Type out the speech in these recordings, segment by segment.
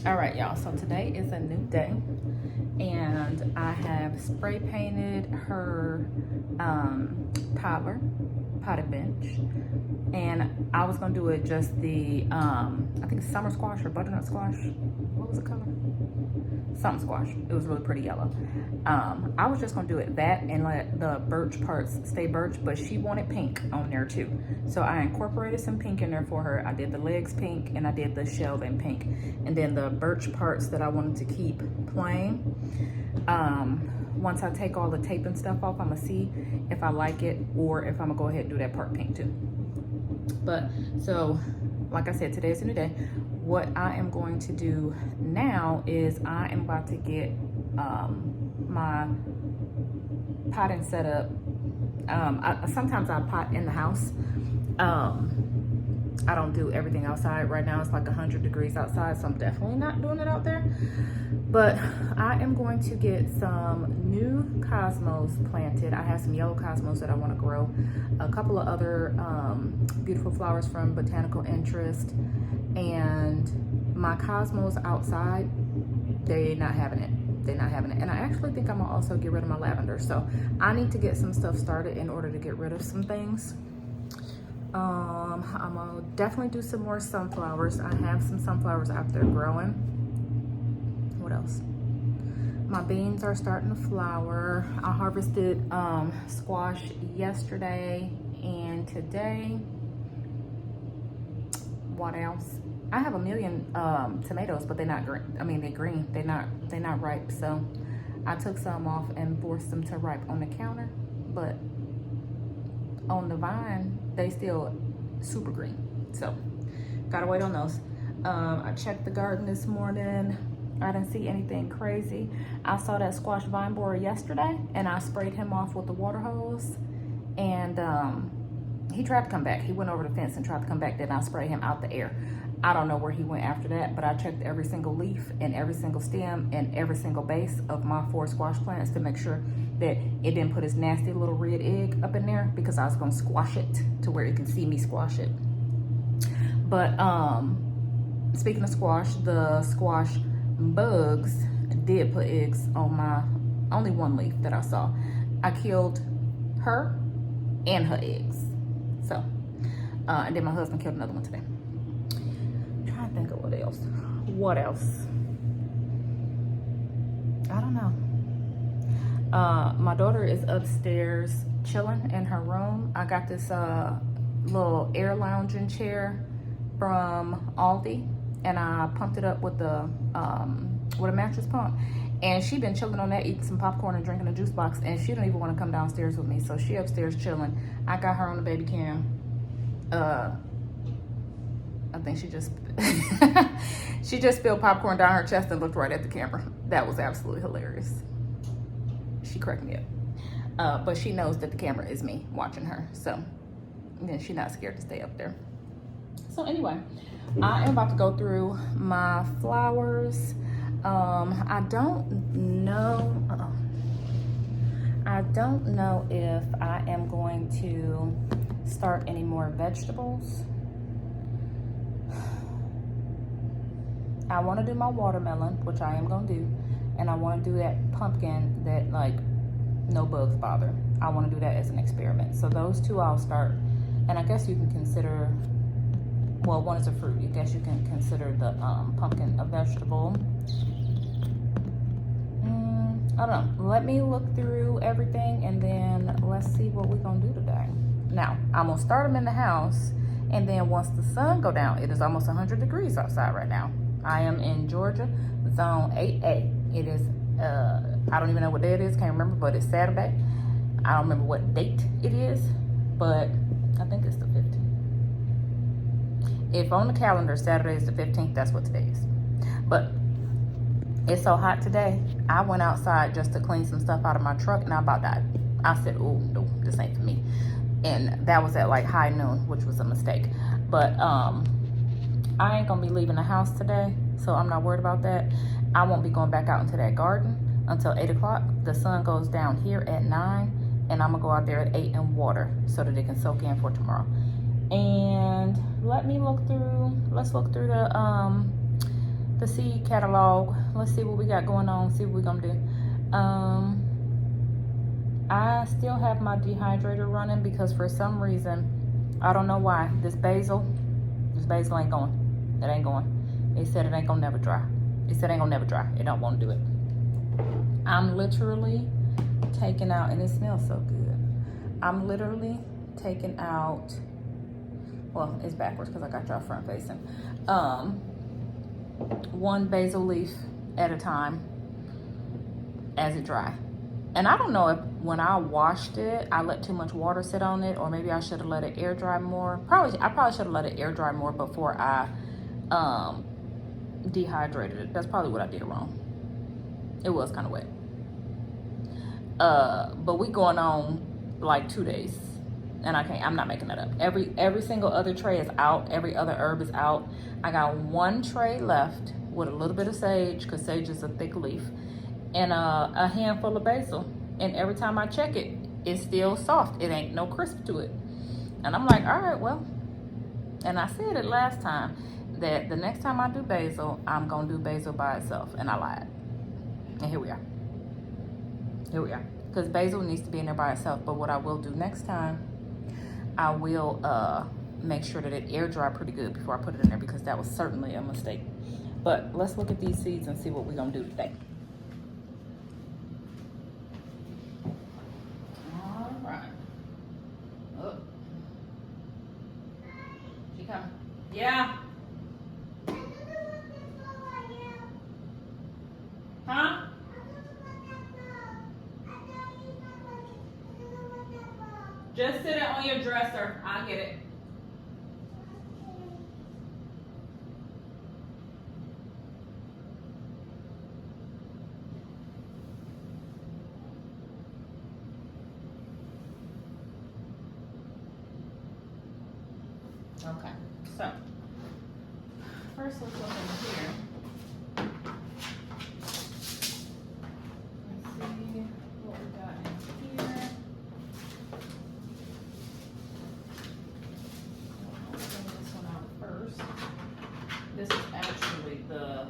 All right, y'all, so today is a new day and I have spray painted her toddler potted bench, and I was gonna do it just the I think it's summer squash or butternut squash. What was the color? Something squash. It was really pretty yellow. I was just gonna do it that and let the birch parts stay birch, but she wanted pink on there too, so I incorporated some pink in there for her. I did the legs pink and I did the shelving pink, and then the birch parts that I wanted to keep plain. Once I take all the tape and stuff off, I'm gonna see if I like it or if I'm gonna go ahead and do that part pink too. But so like I said, today's a new day. What I am going to do now is I am about to get my potting set up. Sometimes I pot in the house. I don't do everything outside. Right now it's like 100 degrees outside, so I'm definitely not doing it out there. But I am going to get some new cosmos planted. I have some yellow cosmos that I want to grow. A couple of other beautiful flowers from Botanical Interest. And my cosmos outside, they're not having it. They're not having it. And I actually think I'm gonna also get rid of my lavender. So I need to get some stuff started in order to get rid of some things. I'm gonna definitely do some more sunflowers. I have some sunflowers out there growing. What else? My beans are starting to flower. I harvested squash yesterday and today. What else? I have a million tomatoes, but they're not green. I mean, they're green. They're not ripe. So I took some off and forced them to ripe on the counter. But on the vine, they still super green. So gotta wait on those. I checked the garden this morning. I didn't see anything crazy. I saw that squash vine borer yesterday and I sprayed him off with the water hose, and he tried to come back. He went over the fence and tried to come back. Then I sprayed him out the air. I don't know where he went after that, but I checked every single leaf and every single stem and every single base of my 4 squash plants to make sure that it didn't put his nasty little red egg up in there, because I was gonna squash it to where it can see me squash it. But speaking of squash, the squash bugs did put eggs on my only one leaf that I saw. I killed her and her eggs. So, and then my husband killed another one today. I'm trying to think of what else. What else? I don't know. My daughter is upstairs chilling in her room. I got this little air lounging chair from Aldi, and I pumped it up with a mattress pump. And she been chilling on that, eating some popcorn and drinking a juice box, and she don't even want to come downstairs with me. So she upstairs chilling. I got her on the baby cam. I think she just she just spilled popcorn down her chest and looked right at the camera. That was absolutely hilarious. She cracked me up. But she knows that the camera is me watching her, so then she's not scared to stay up there. So anyway, I am about to go through my flowers. I don't know if I am going to start any more vegetables. I want to do my watermelon, which I am going to do, and I want to do that pumpkin that like no bugs bother. I want to do that as an experiment. So those two I'll start, and I guess you can consider, well, one is a fruit. I guess you can consider the pumpkin a vegetable. I don't know. Let me look through everything and then let's see what we're gonna do today. Now, I'm gonna start them in the house, and then once the sun go down, it is almost 100 degrees outside right now. I am in Georgia, zone 8A. It is, I don't even know what day it is, can't remember, but it's Saturday. I don't remember what date it is, but I think it's the 15th. If on the calendar Saturday is the 15th, that's what today is. But it's so hot today, I went outside just to clean some stuff out of my truck, and I about died. I said, oh, no, this ain't for me. And that was at like high noon, which was a mistake. But I ain't gonna be leaving the house today, so I'm not worried about that. I won't be going back out into that garden until 8 o'clock. The sun goes down here at 9, and I'm gonna go out there at 8 and water so that it can soak in for tomorrow. And let's look through the seed catalog. Let's see what we got going on. See what we're gonna do. I still have my dehydrator running because for some reason, I don't know why, this basil ain't going. It ain't going. It said it ain't gonna never dry. It said it ain't gonna never dry. It don't want to do it. I'm literally taking out, and it smells so good. I'm literally taking out, well, it's backwards because I got y'all front facing. One basil leaf at a time as it dry. And I don't know if when I washed it, I let too much water sit on it, or maybe I should have let it air dry more. I probably should have let it air dry more before I dehydrated it. That's probably what I did wrong. It was kind of wet. But we going on like 2 days, and I'm not making that up. Every single other tray is out. Every other herb is out. I got one tray left with a little bit of sage, because sage is a thick leaf, and a handful of basil. And every time I check it, it's still soft. It ain't no crisp to it. And I'm like, all right, well. And I said it last time that the next time I do basil, I'm gonna do basil by itself, and I lied. And here we are. Because basil needs to be in there by itself. But what I will do next time, I will make sure that it air dry pretty good before I put it in there, because that was certainly a mistake. But let's look at these seeds and see what we're gonna do today. All right. Oh. She coming? Yeah. Huh? Just sit it on your dresser. I'll get it. Okay, so first let's look in here. Let's see what we got in here. I'll bring this one out first. This is actually the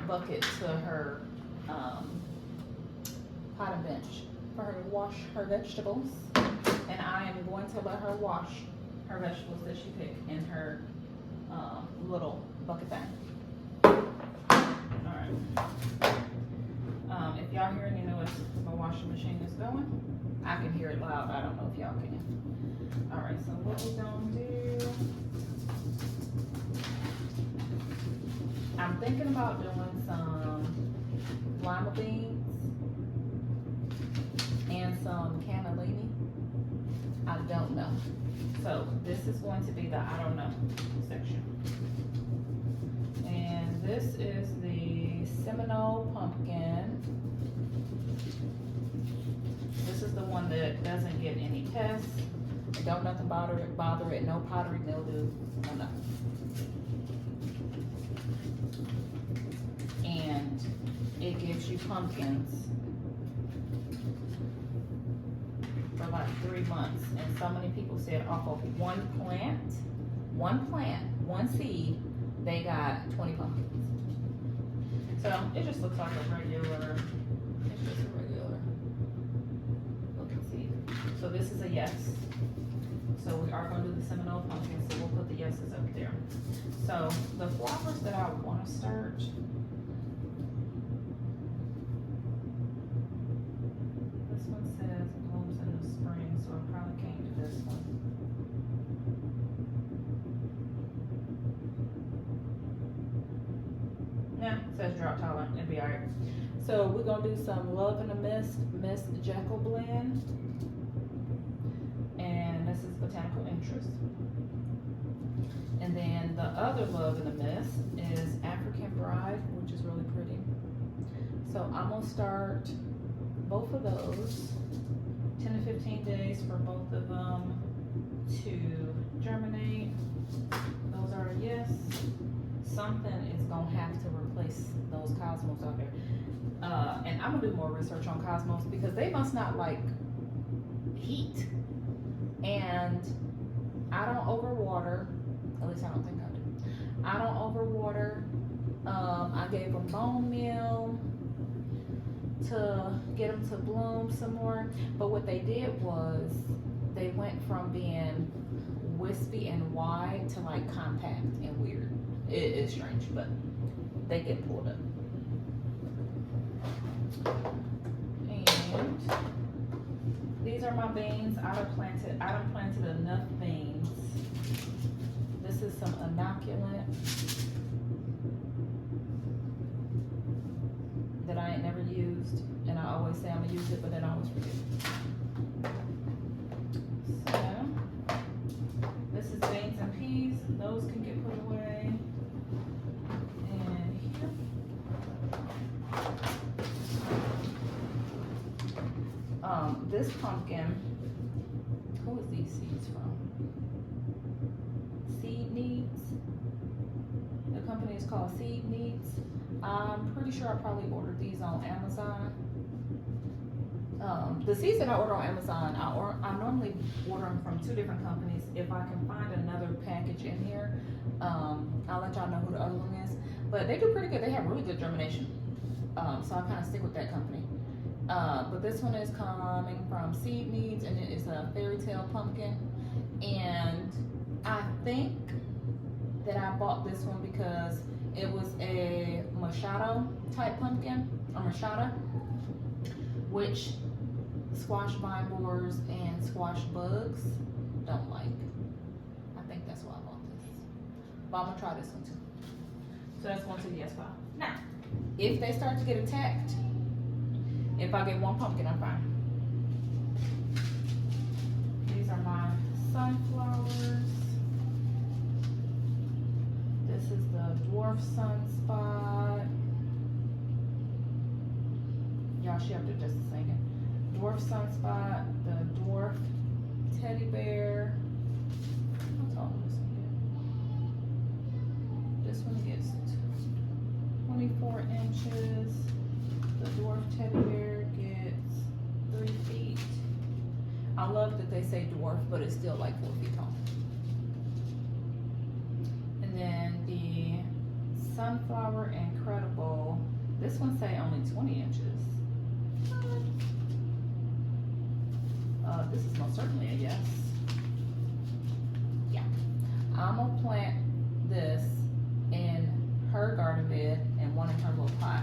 bucket to her potting bench for her to wash her vegetables, and I am going to let her wash her vegetables that she picked in her little bucket thing. Alright. If y'all hear any noise, my washing machine is going. I can hear it loud. I don't know if y'all can. Alright, so what we're gonna do, I'm thinking about doing some lima beans and some cannellini. I don't know. So this is going to be the I don't know section. And this is the Seminole pumpkin. This is the one that doesn't get any pests. Don't nothing bother it, no pottery mildew, no nothing. And it gives you pumpkins for like 3 months, and so many people said off of one seed, they got 20 pumpkins. So it just looks like a regular, it's just a regular looking seed. So this is a yes. So we are going to do the Seminole pumpkin, so we'll put the yeses up there. So the flowers that I want to start, this one says blooms in the spring, so I probably can't do this one. Yeah, it says drought tolerant, it'll be alright. So we're gonna do some Love in a Mist, Miss Jekyll blend. And this is botanical interest. And then the other Love in a Mist is African Bride, which is really pretty. So I'm gonna start both of those, 10 to 15 days for both of them to germinate. Those are a yes. Something is gonna have to replace those cosmos out there. And I'm gonna do more research on cosmos because they must not like heat. And I don't overwater, at least I don't think I do. I don't overwater, I gave them bone meal to get them to bloom some more. But what they did was they went from being wispy and wide to like compact and weird. It is strange, but they get pulled up. And these are my beans. I done planted enough beans. This is some inoculant that I ain't never used, and I always say I'm gonna use it, but then I always forget. So this is beans and peas. Those can get put away. And here. This pumpkin, who is these seeds from? Seed Needs. The company is called Seed Needs. I'm pretty sure I probably ordered these on Amazon. The seeds that I order on Amazon, I normally order them from 2 different companies. If I can find another package in here, I'll let y'all know who the other one is. But they do pretty good. They have really good germination. So I kind of stick with that company. But this one is coming from Seed Needs, and it is a fairy tale pumpkin. And I think that I bought this one because it was a Machado type pumpkin, or Machado, which squash vine borers and squash bugs don't like. I think that's why I bought this. But I'm gonna try this one too. So that's going to the yes pile. Now, if they start to get attacked, if I get one pumpkin, I'm fine. These are my sunflowers. This is the dwarf sunspot. Y'all, she up there just singing. Dwarf sunspot, the dwarf teddy bear. How tall is this one? This one gets 24 inches. The dwarf teddy bear gets 3 feet. I love that they say dwarf, but it's still like 4 feet tall. And then the sunflower incredible. This one say only 20 inches. This is most certainly a yes. Yeah. I'm gonna plant this in her garden bed and one in her little pot.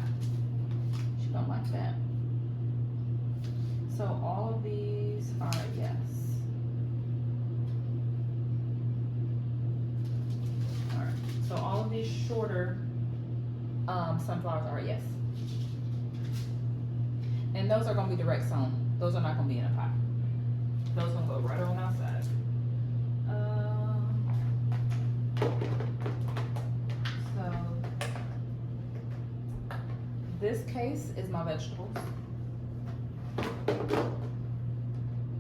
She don't like that. So all of these are a yes. All right. So all of these shorter sunflowers are a yes. And those are gonna be direct sown. Those are not gonna be in a pot. Those gonna go right on outside. So this case is my vegetables.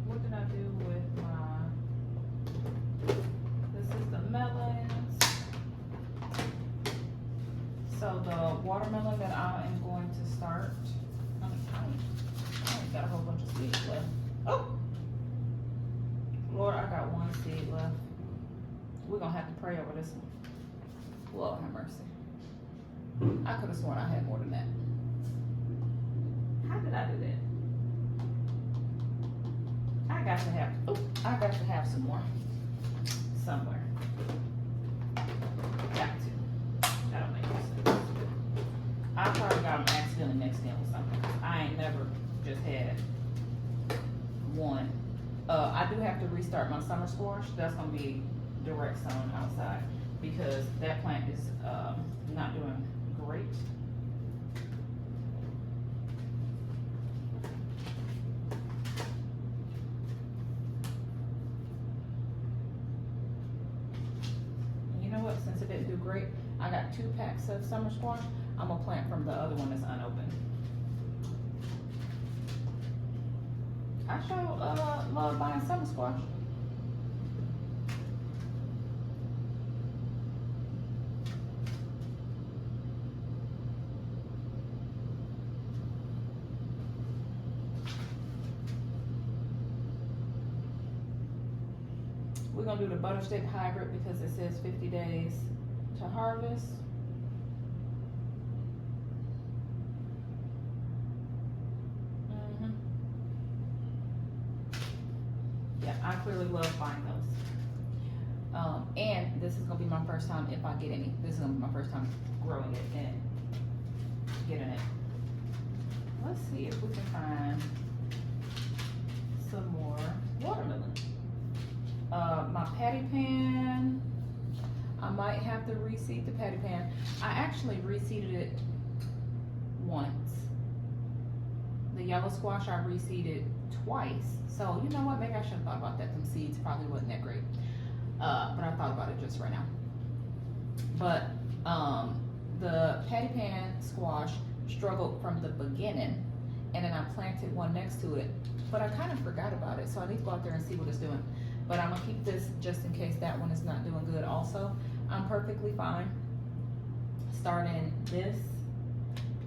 What did I do with my? This is the melons. So the watermelon that I am going to start. I only got a whole bunch of seeds left. Oh! Lord, I got 1 seed left. We're gonna have to pray over this one. Lord have mercy. I could have sworn I had more than that. How did I do that? I got to have some more somewhere. Got to. That don't make sense. I probably got them accidentally mixed in with something. I ain't never just had one. I do have to restart my summer squash. That's gonna be direct sown outside because that plant is not doing great. You know what? Since it didn't do great, I got 2 packs of summer squash. I'm gonna plant from the other one that's unopened. I sure love buying summer squash. We're gonna do the butter stick hybrid because it says 50 days to harvest. clearly love buying those. And this is gonna be my first time, if I get any, this is gonna be my first time growing it and getting it. Let's see if we can find some more watermelon. My patty pan, I might have to reseed the patty pan. I actually reseeded it once. The yellow squash I reseeded twice. So you know what, maybe I should have thought about that. Them seeds probably wasn't that great. But I thought about it just right now. But the patty pan squash struggled from the beginning, and then I planted one next to it, but I kind of forgot about it, so I need to go out there and see what it's doing. But I'm gonna keep this just in case that one is not doing good also. I'm perfectly fine starting this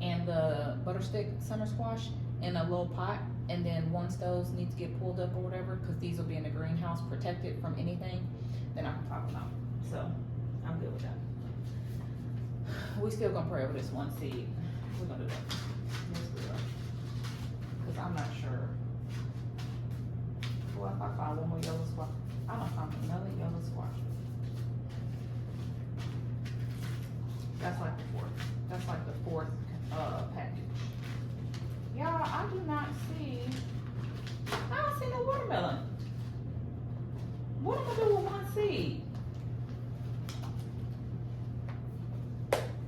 and the butter stick summer squash in a little pot, and then once those need to get pulled up or whatever, because these will be in the greenhouse protected from anything, then I can pop them out. So I'm good with that. We still gonna pray over this one seed. We're gonna do that. Yes, we are. Because I'm not sure. Well, if I find one more yellow squash, I'm gonna find another yellow squash. That's like the fourth. That's like the fourth package. Y'all, I do not see. I don't see no watermelon. What am I doing with one seed?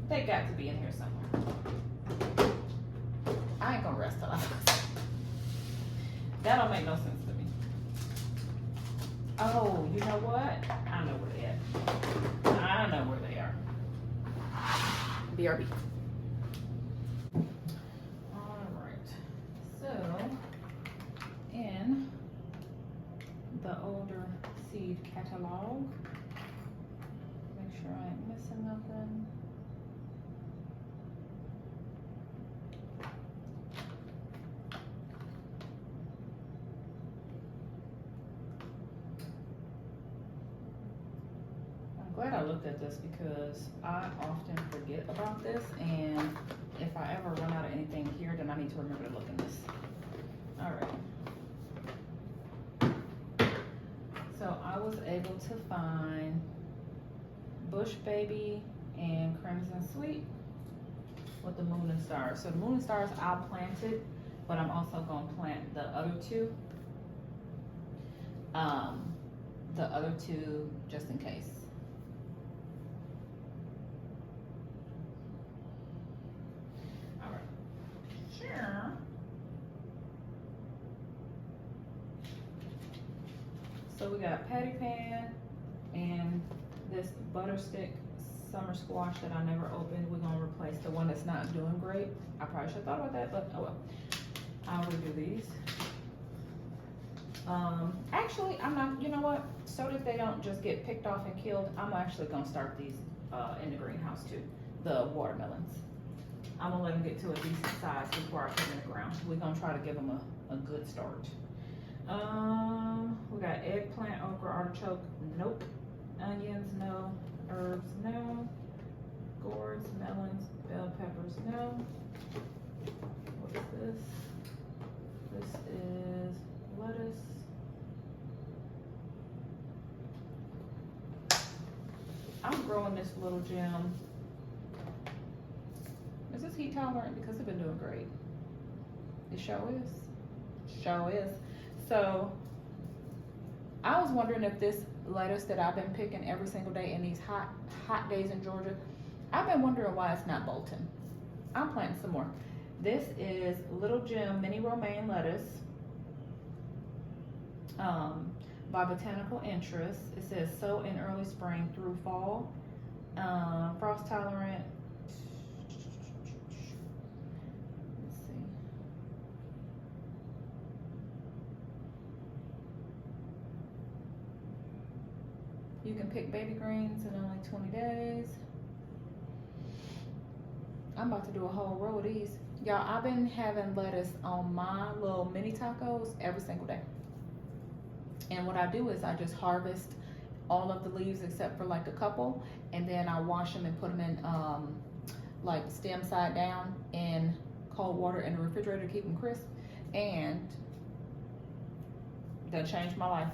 They got to be in here somewhere. I ain't gonna rest till I find some. That don't make no sense to me. Oh, you know what? I know where they at. I know where they are. BRB. Alright. So, in the older seed catalog, make sure I ain't missing nothing. Glad I looked at this because I often forget about this, and if I ever run out of anything here, then I need to remember to look in this. All right. So I was able to find Bush Baby and Crimson Sweet with the Moon and Stars. So the Moon and Stars I planted, but I'm also gonna plant the other two. The other two just in case. So we got patty pan and this butter stick summer squash that I never opened. We're gonna replace the one that's not doing great. I probably should have thought about that, but oh well. I'll redo these. Actually, I'm not, you know what? So that they don't just get picked off and killed, I'm actually gonna start these in the greenhouse too, the watermelons. I'm gonna let them get to a decent size before I put them in the ground. We're gonna try to give them a good start. We got eggplant, okra, artichoke, nope. Onions, no. Herbs, no. Gourds, melons, bell peppers, no. What is this? This is lettuce. I'm growing this little gem. Is this heat tolerant? Because it's been doing great. It sure is. Sure is. So I was wondering if this lettuce that I've been picking every single day in these hot days in Georgia, I've been wondering why it's not bolting. I'm planting some more. This is Little Gem Mini Romaine lettuce by Botanical Interest. It says sow in early spring through fall. Frost tolerant. Let's see. You can pick baby greens in only 20 days. I'm about to do a whole row of these. Y'all, I've been having lettuce on my little mini tacos every single day. And what I do is I just harvest all of the leaves except for like a couple, and then I wash them and put them in like stem side down in cold water in the refrigerator to keep them crisp. And that changed my life.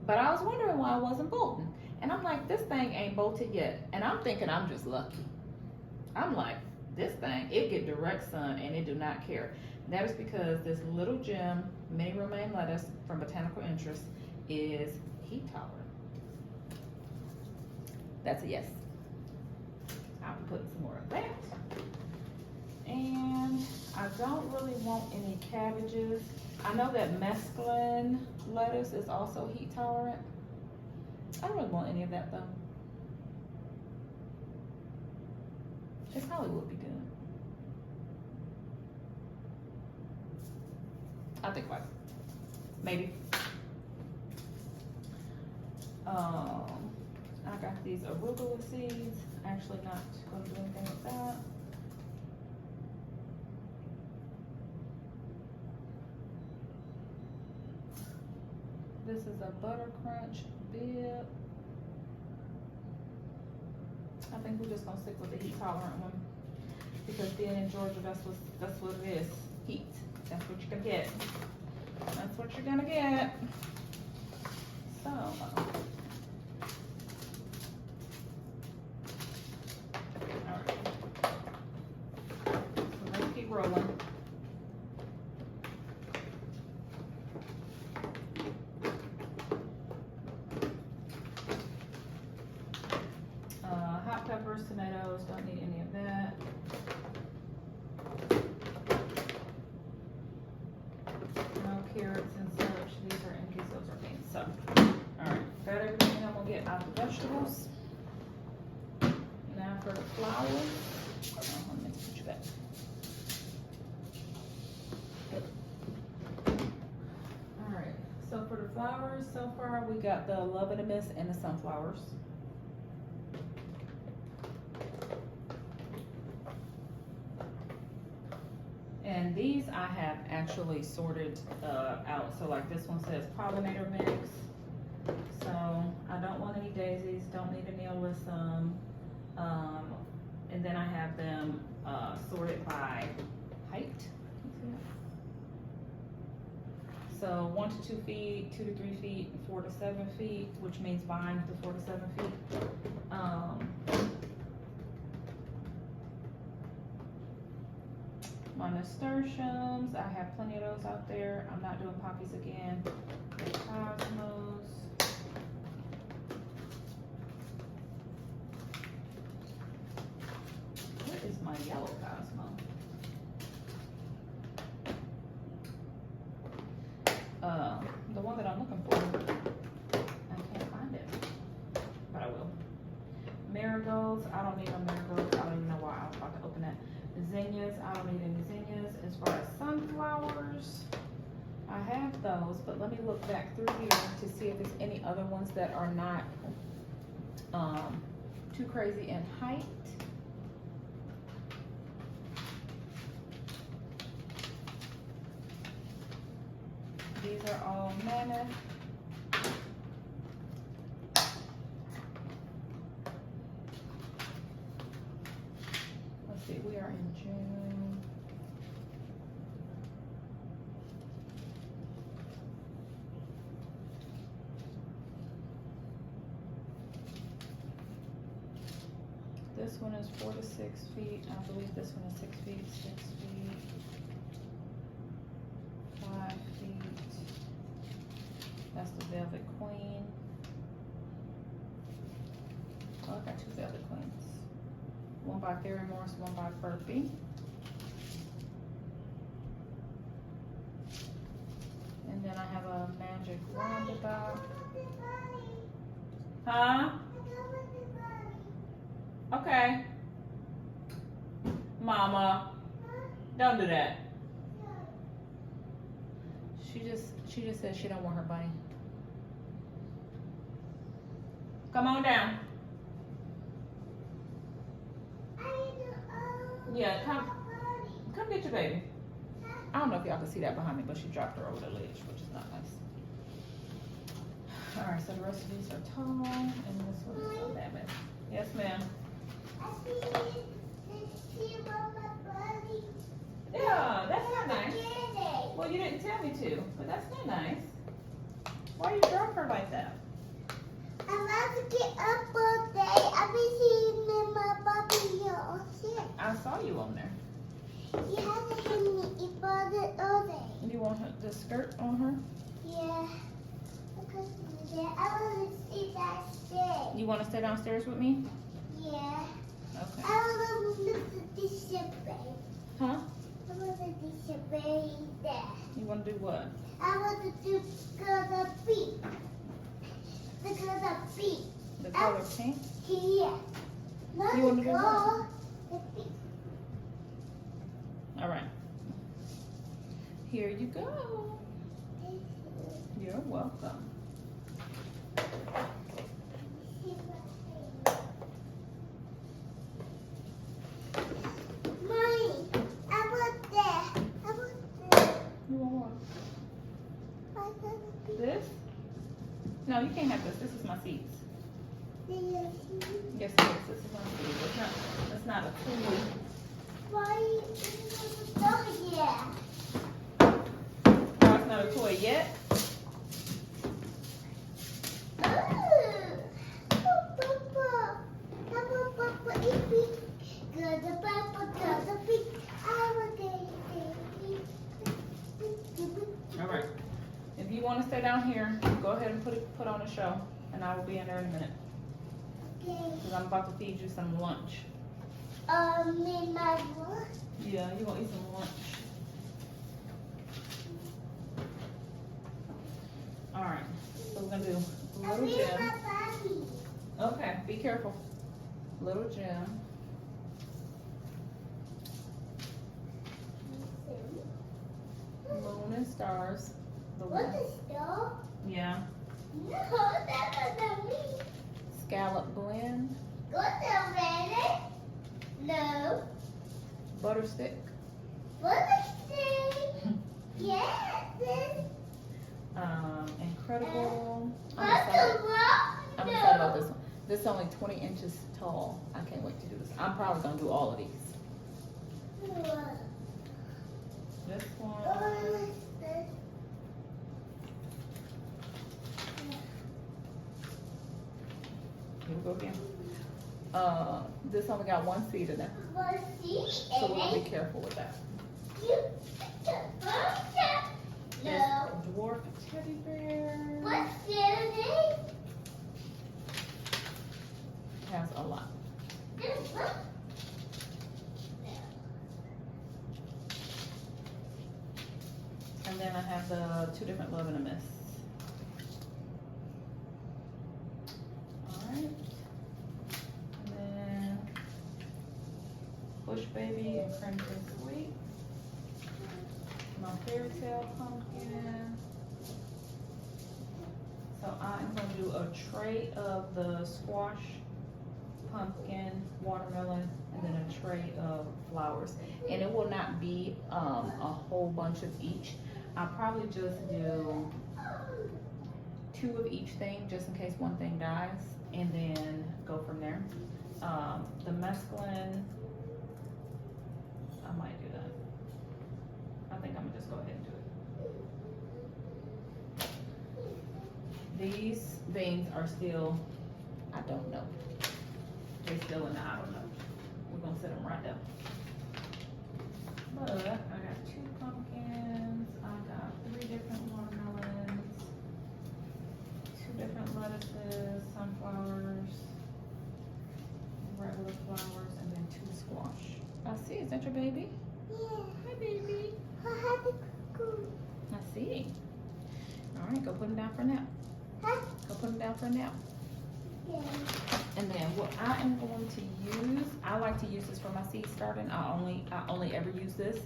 But I was wondering why it wasn't bolting. And I'm like, this thing ain't bolted yet. And I'm thinking I'm just lucky. I'm like, this thing, it get direct sun and it do not care. That is because this little gem mini romaine lettuce from Botanical Interest is heat tolerant. That's a yes. I'll be putting some more of that. And I don't really want any cabbages. I know that mesclun lettuce is also heat tolerant. I don't really want any of that though. It probably would be good. I think like maybe. I got these arugula seeds. Actually not going to do anything with that. This is a butter crunch bib. I think we're just gonna stick with the heat tolerant one because being in Georgia, that's what it is. Heat. That's what you're gonna get. That's what you're gonna get. So. Alright. So let's keep rolling. Hot peppers, tomatoes, don't need any of that. No carrots and such. These are empty, those are beans. So, alright, got everything I'm gonna get out the vegetables. Now for the flowers. Oh, let me put you back. Alright, so for the flowers, so far we got the Love and the Mist and the sunflowers. And these I have actually sorted out. So like this one says pollinator mix. So I don't want any daisies, don't need a neolism. And then I have them sorted by height. So 1 to 2 feet, 2 to 3 feet, 4 to 7 feet, which means vine to 4 to 7 feet. My nasturtiums, I have plenty of those out there. I'm not doing poppies again. The cosmos. What is my yellow cosmo? The one that I'm looking for, I can't find it, but I will. Marigolds, I don't need no marigolds. I don't even know why I was about to open that. Zinnias, I don't need any zinnias. As far as sunflowers, I have those, but let me look back through here to see if there's any other ones that are not too crazy in height. These are all mammoth. Let's see, we are in June. This one is 4 to 6 feet. I believe this one is 6 feet, 6 feet, 5 feet. That's the Velvet Queen. Oh, I got 2 Velvet Queens. One by Fairy Morse, one by Furphy. And then I have a Magic Roundabout. Huh? Okay. Mama, don't do that. She just said she don't want her bunny. Come on down. Yeah, come get your baby. I don't know if y'all can see that behind me, but she dropped her over the ledge, which is not nice. All right, so the rest of these are tall, and this one is so damn it. Yes, ma'am. Yeah, that's not nice. Well, you didn't tell me to, but that's not nice. Why are you dropping rub her like that? I'm about to get up all day. I've been seeing in my puppy here all day. I saw you on there. You haven't seen me eat all day. You want the skirt on her? Yeah. Because I want to see that stay. You want to stay downstairs with me? Yeah. Okay. I want to look the display. Huh? I want the display there. You want to do what? I want to do the feet. The color feet. The color pink? Here. Not You want to the do what? color. The feet. All right. Here you go. You're welcome. Mommy, I want that. I want that. You want what? I want the This? No, you can't have this. This is my seats. feet. Yes, it is. This is my seats. It's not a toy. Why is it not yet? No, it's not a toy yet. All right. If you want to stay down here, go ahead and put on a show, and I will be in there in a minute. Because I'm about to feed you some lunch. In my room. Yeah, you're going to eat some lunch. All right. So we're going to do little Jim. Okay, be careful. Little Jim. Moon and stars. The What one. is that? Yeah. No, that wasn't me. Scallop blend. What's that, Reddit? No. Butter stick. What is it? Yes. Incredible. I'm What's excited. the rock? I'm excited about this one. This is only 20 inches tall. I can't wait to do this. I'm probably going to do all of these. This one. Here we go again. This only got one seed in there. So we're going to be careful with that. No. This dwarf teddy bear What's the name? has a lot. And then I have the two different Love and a Miss. Alright. And then Bush Baby and Crimson Sweet. My Fairy Tale Pumpkin. So I'm going to do a tray of the squash, pumpkin, watermelon, and then a tray of flowers. And it will not be a whole bunch of each. I'll probably just do 2 of each thing just in case one thing dies, and then go from there. The mescaline, I might do that. I think I'm gonna just go ahead and do it. These things are still, I don't know. They're still in the I don't know. We're gonna set them right there. But I got 2 pumpkins, I got 3 different watermelons, 2 different lettuces, sunflowers, regular flowers, and then 2 squash. I see, is that your baby? Yeah. Hi baby. I had to go. I see. All right, go put him down for a nap. Huh? Go put him down for a nap. Yeah. And then what I am going to use, I like to use this for my seed starting. I only ever use this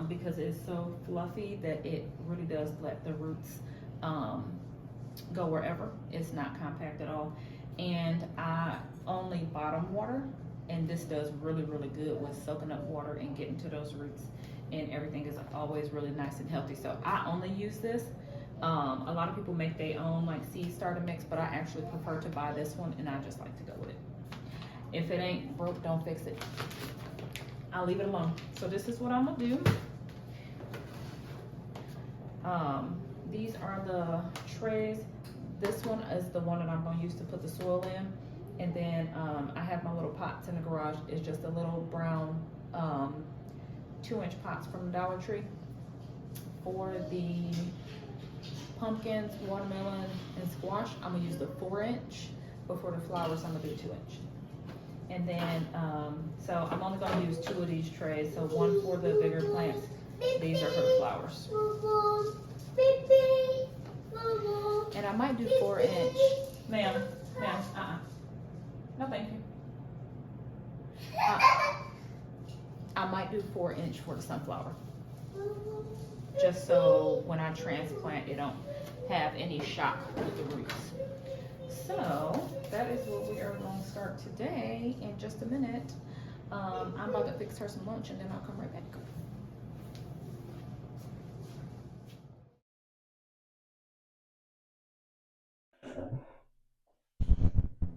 because it's so fluffy that it really does let the roots go wherever. It's not compact at all. And I only bottom water, and this does really, really good with soaking up water and getting to those roots, and everything is always really nice and healthy. So I only use this. A lot of people make their own like seed starter mix, but I actually prefer to buy this one, and I just like to go with it. If it ain't broke, don't fix it. I'll leave it alone. So this is what I'm gonna do. These are the trays. this one is the one that I'm going to use to put the soil in. And then I have my little pots in the garage. It's just a little brown 2-inch pots from Dollar Tree. For the pumpkins, watermelon, and squash, I'm going to use the 4-inch. But for the flowers, I'm going to do 2-inch. And then, so I'm only going to use 2 of these trays. So one for the bigger plants. These are for the flowers. And I might do 4-inch. Ma'am, no thank you. I might do 4-inch for the sunflower. Just so when I transplant, it don't have any shock with the roots. So that is what we are going to start today in just a minute. I'm about to fix her some lunch and then I'll come right back.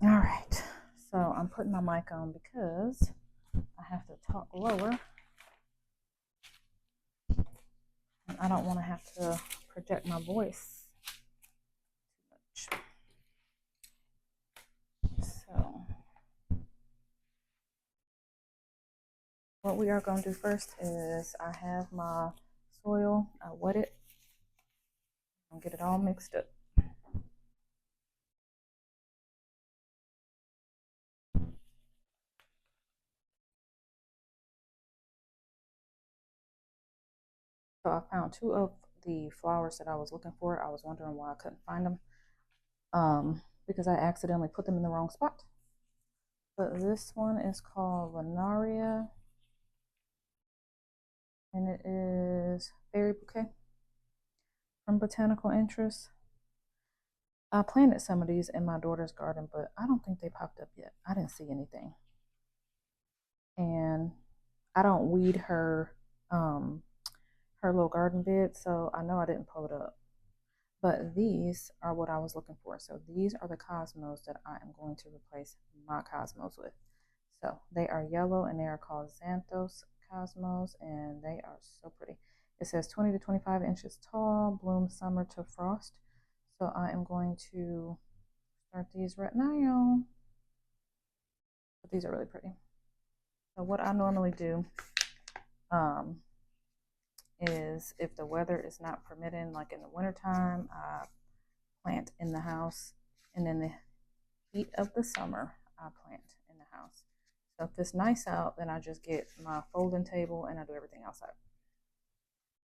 All right, so I'm putting my mic on because I have to talk lower. And I don't want to have to project my voice too much. So what we are going to do first is I have my soil, I wet it, and get it all mixed up. So I found 2 of the flowers that I was looking for. I was wondering why I couldn't find them. Because I accidentally put them in the wrong spot. But this one is called Linaria. And it is Fairy Bouquet from Botanical Interest. I planted some of these in my daughter's garden, but I don't think they popped up yet. I didn't see anything. And I don't weed her little garden bed, so I know I didn't pull it up. But these are what I was looking for. So these are the cosmos that I am going to replace my cosmos with. So they are yellow and they are called Xanthos cosmos, and they are so pretty. It says 20 to 25 inches tall, bloom summer to frost. So I am going to start these right now. But these are really pretty. So what I normally do is if the weather is not permitting, like in the wintertime, I plant in the house, and in the heat of the summer, I plant in the house. So if it's nice out, then I just get my folding table and I do everything outside.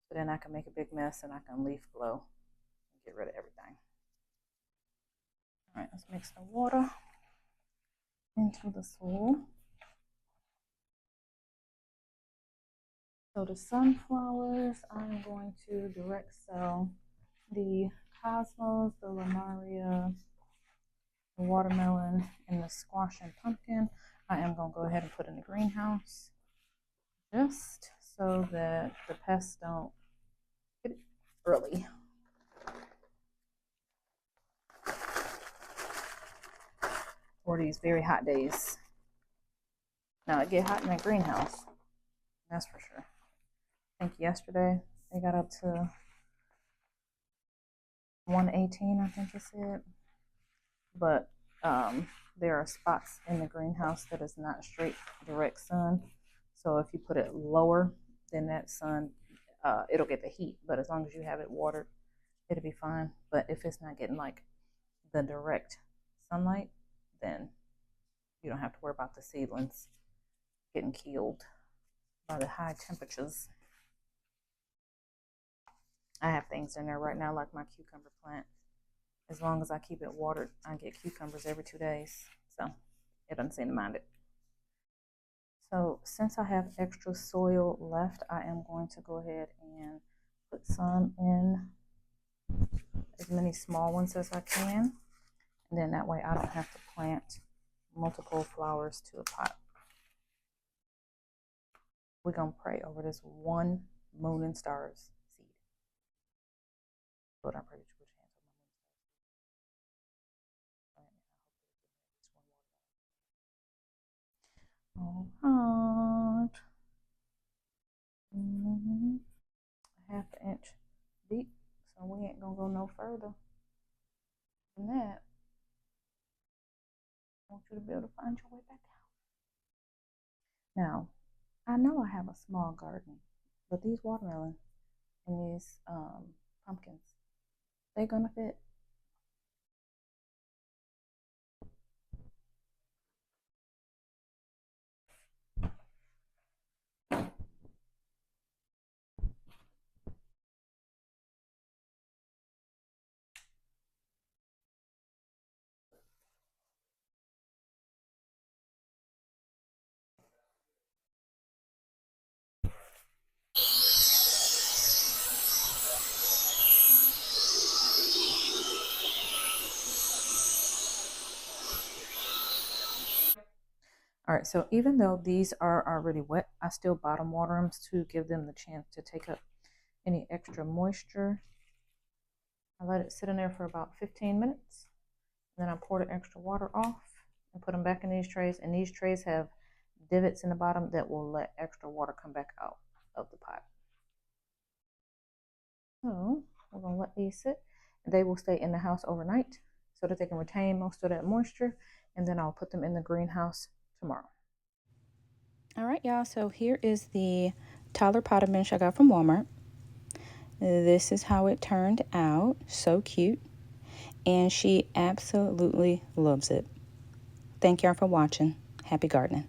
So then I can make a big mess and I can leaf blow and get rid of everything. All right, let's mix the water into the soil. So the sunflowers, I'm going to direct sow the cosmos, the linaria, the watermelon, and the squash and pumpkin. I am going to go ahead and put in the greenhouse just so that the pests don't get it early. For these very hot days. Now it get hot in the greenhouse, that's for sure. I think yesterday they got up to 118, I think it said. But there are spots in the greenhouse that is not straight direct sun. So if you put it lower, then that sun, it'll get the heat. But as long as you have it watered, it'll be fine. But if it's not getting like the direct sunlight, then you don't have to worry about the seedlings getting killed by the high temperatures. I have things in there right now, like my cucumber plant. As long as I keep it watered, I get cucumbers every 2 days. So it doesn't seem to mind it. So since I have extra soil left, I am going to go ahead and put some in, as many small ones as I can. And then that way I don't have to plant multiple flowers to a pot. We're going to pray over this one moon and stars seed. Lord, I pray that you put your hands on my moon. All right. A half an inch deep, so we ain't gonna go no further And that, I want you to be able to find your way back out. Now, I know I have a small garden, but these watermelon and these pumpkins, they're gonna fit. All right, so even though these are already wet, I still bottom water them to give them the chance to take up any extra moisture. I let it sit in there for about 15 minutes. And then I pour the extra water off and put them back in these trays. And these trays have divots in the bottom that will let extra water come back out of the pot. So we're gonna let these sit. They will stay in the house overnight so that they can retain most of that moisture. And then I'll put them in the greenhouse tomorrow. All right, y'all, so here is the toddler potted bench I got from Walmart. This is how it turned out. So cute. And she absolutely loves it. Thank y'all for watching. Happy gardening.